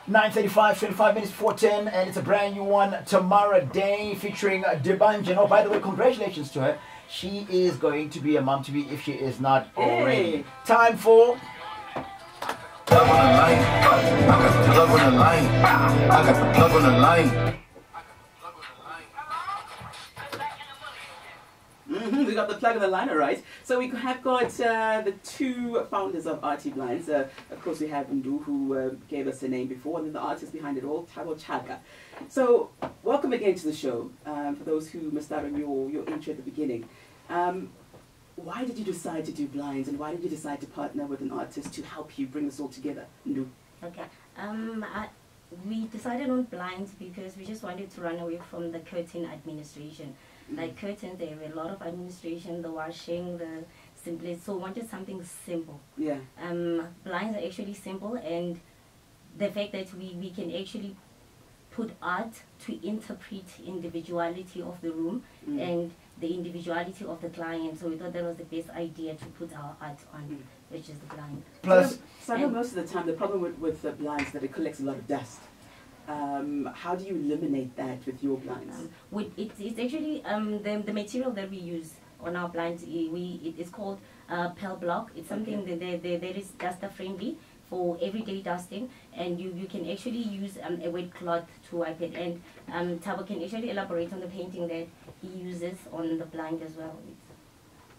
9:35, 25 minutes before 10, and it's a brand new one, Tamara Day, featuring Debanjan. Oh, by the way, congratulations to her. She is going to be a mom to be if she is not already. Time for... Plug on the line. I got the plug on the line. I got the plug on the line. We got the plug on the line, all right. So we have got the two founders of RT Blinds. Of course, we have Ndu, who gave us a name before, and then the artist behind it all, tbchaka. So welcome again to the show. For those who missed out on your intro at the beginning. Why did you decide to do blinds, and why did you decide to partner with an artist to help you bring this all together, Ndu? Okay. We decided on blinds because we just wanted to run away from the curtain administration. Like curtains, there were a lot of administration, the washing, the simply. So we wanted something simple. Yeah. Blinds are actually simple, and the fact that we can actually put art to interpret individuality of the room and the individuality of the client. So we thought that was the best idea to put our art on, which is the blind. Plus, so I know most of the time the problem with the blinds is that it collects a lot of dust. How do you eliminate that with your blinds? It's actually the material that we use on our blinds. It's called Pel Block. It's something that is duster friendly for everyday dusting, and you can actually use a wet cloth to wipe it. And Thabo can actually elaborate on the painting that he uses on the blind as well.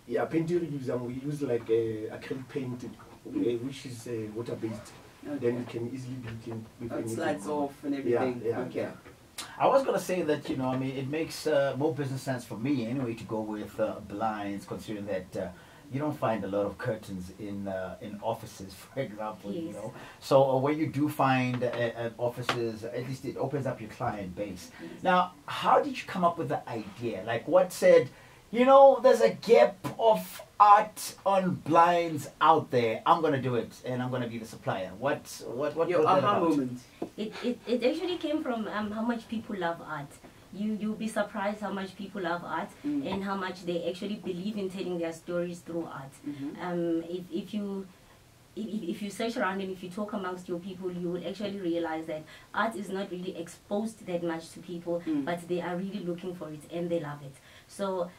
Yeah, painting we use like acrylic paint, which is water based. Okay. Then you can easily be clean with it slides off and everything. Yeah, okay. I was going to say that, you know, I mean, it makes more business sense for me anyway to go with blinds, considering that you don't find a lot of curtains in offices, for example, you know. So when you do find offices, at least it opens up your client base. Now, how did you come up with the idea? Like, what said, you know, there's a gap of art on blinds out there. I'm gonna do it, and I'm gonna be the supplier. What your aha moment? It actually came from how much people love art. You'll be surprised how much people love art and how much they actually believe in telling their stories through art. If you search around and if you talk amongst your people, you will actually realize that art is not really exposed that much to people, but they are really looking for it and they love it. So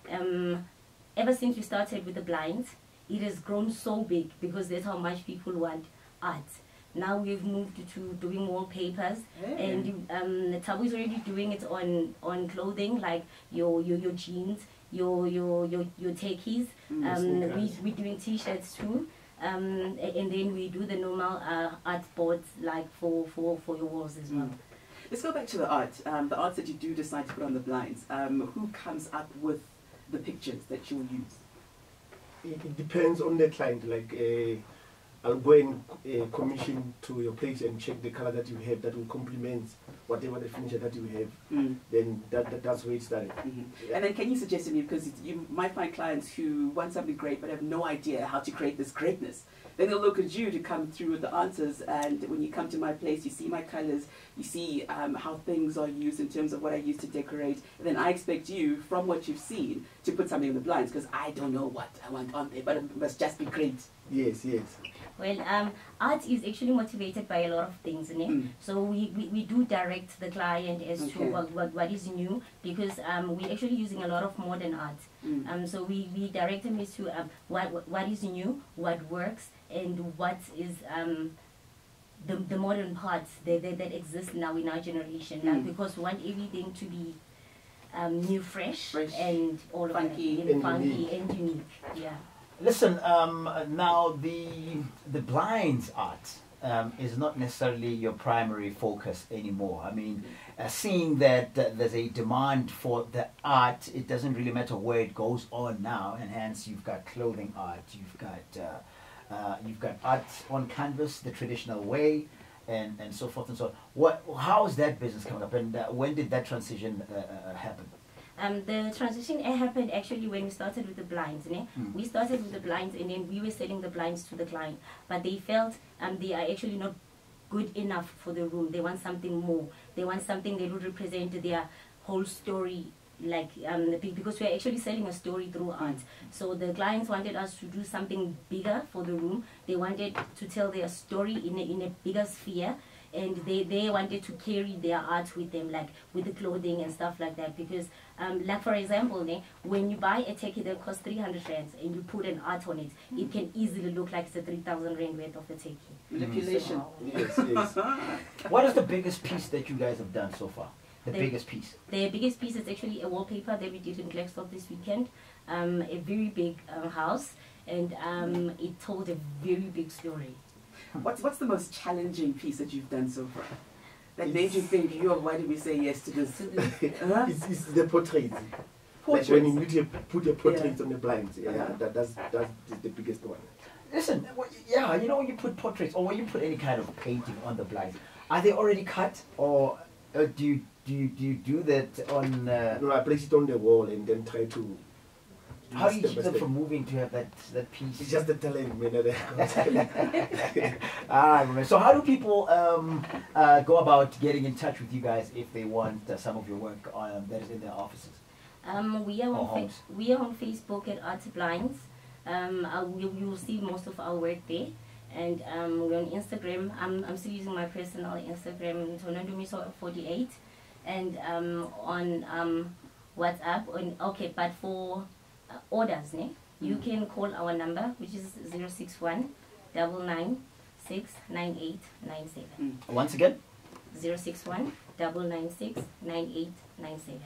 ever since we started with the blinds, it has grown so big because that's how much people want art. Now we've moved to doing wallpapers, and Thabo is already doing it on clothing, like your jeans, your techies. We're doing t-shirts too. And then we do the normal art boards, like for your walls as well. Let's go back to the art that you do decide to put on the blinds. Who comes up with the pictures that you'll use? It depends on the client. Like I'll go and commission to your place and check the color that you have that will complement whatever the finisher that you have. Then that's where it started. Yeah. And then can you suggest to me, because you might find clients who want something great but have no idea how to create this greatness. Then they'll look at you to come through with the answers, and when you come to my place, you see my colors, you see how things are used in terms of what I use to decorate, and then I expect you, from what you've seen, to put something in the blinds, because I don't know what I want on there, but it must just be great. Yes, yes. Well, art is actually motivated by a lot of things, so we do direct the client as to what is new, because we're actually using a lot of modern art. So we direct them as to what is new, what works, and what is the modern parts that exist now in our generation. Now, because we want everything to be new, fresh, and all funky, of that, funky and unique. Yeah. Listen, now the blinds art is not necessarily your primary focus anymore. I mean, seeing that there's a demand for the art, it doesn't really matter where it goes on now, and hence you've got clothing art, you've got art on canvas the traditional way, and so forth and so on. How is that business coming up, and when did that transition happen? The transition happened actually when we started with the blinds. We started with the blinds, and then we were selling the blinds to the client. But they felt they are actually not good enough for the room. They want something more. They want something that would represent their whole story, like because we are actually selling a story through art. So the clients wanted us to do something bigger for the room. They wanted to tell their story in a bigger sphere. and they wanted to carry their art with them, like with the clothing and stuff like that. Because, like for example, when you buy a turkey that costs 300 rands and you put an art on it, it can easily look like it's a 3,000 rand worth of a turkey. Manipulation. Yes, yes. What is the biggest piece that you guys have done so far? The biggest piece? The biggest piece is actually a wallpaper that we did in Blackstock this weekend. A very big house, and it told a very big story. What's the most challenging piece that you've done so far? That made you think, why did we say yes to this? It's the portraits. Portraits. Like when you need to put your portraits on the blinds. Yeah, that's the biggest one. Listen, yeah, you know, when you put portraits or when you put any kind of painting on the blinds, are they already cut, or do you do that on? No, I place it on the wall and then try to. How do you keep them from moving to have that piece? It's just the talent, man. So how do people go about getting in touch with you guys if they want some of your work that is in their offices? We are on Facebook at Art Blinds. You'll see most of our work there. And we're on Instagram. I'm still using my personal Instagram, Nondumiso48, and on WhatsApp. Okay, but for orders, you can call our number, which is 061 996 9897. Once again, 061 996 9897.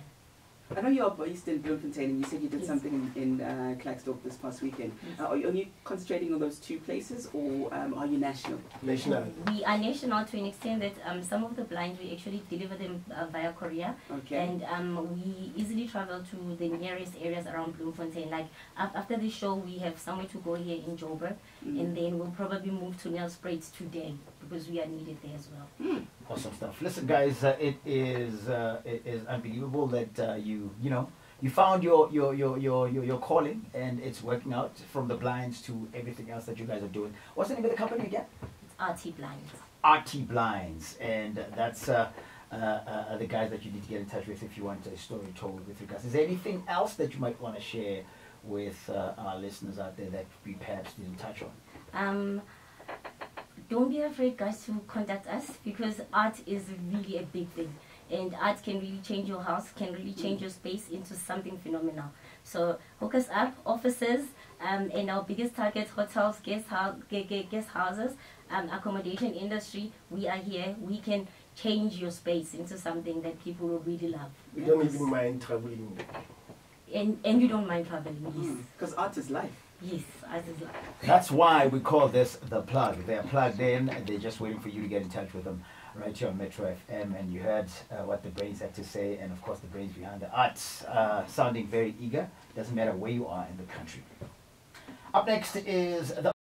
I know you're based in Bloemfontein, and you said you did something in Klerksdorp this past weekend. Are you only concentrating on those two places, or are you national? National. We are national to an extent that some of the blinds we actually deliver them via courier. Okay. And we easily travel to the nearest areas around Bloemfontein. Like after the show, we have somewhere to go here in Joburg, and then we'll probably move to Nelspruit today because we are needed there as well. Awesome stuff. Listen, guys, it is unbelievable that you found your calling, and it's working out, from the blinds to everything else that you guys are doing. What's the name of the company again? It's RT Blinds. RT Blinds, and that's the guys that you need to get in touch with if you want a story told with regards. Is there anything else that you might want to share with our listeners out there that we perhaps didn't touch on? Don't be afraid, guys, to contact us, because art is really a big thing. And art can really change your house, can really change your space into something phenomenal. So hook us up, offices, and our biggest target, hotels, guest houses, accommodation industry. We are here. We can change your space into something that people will really love. We don't even mind traveling. And you don't mind traveling, yes. Because art is life. Yes, art is life. That's why we call this The Plug. They're plugged in, and they're just waiting for you to get in touch with them right here on Metro FM. And you heard what the brains had to say, and of course the brains behind the arts, sounding very eager. Doesn't matter where you are in the country. Up next is the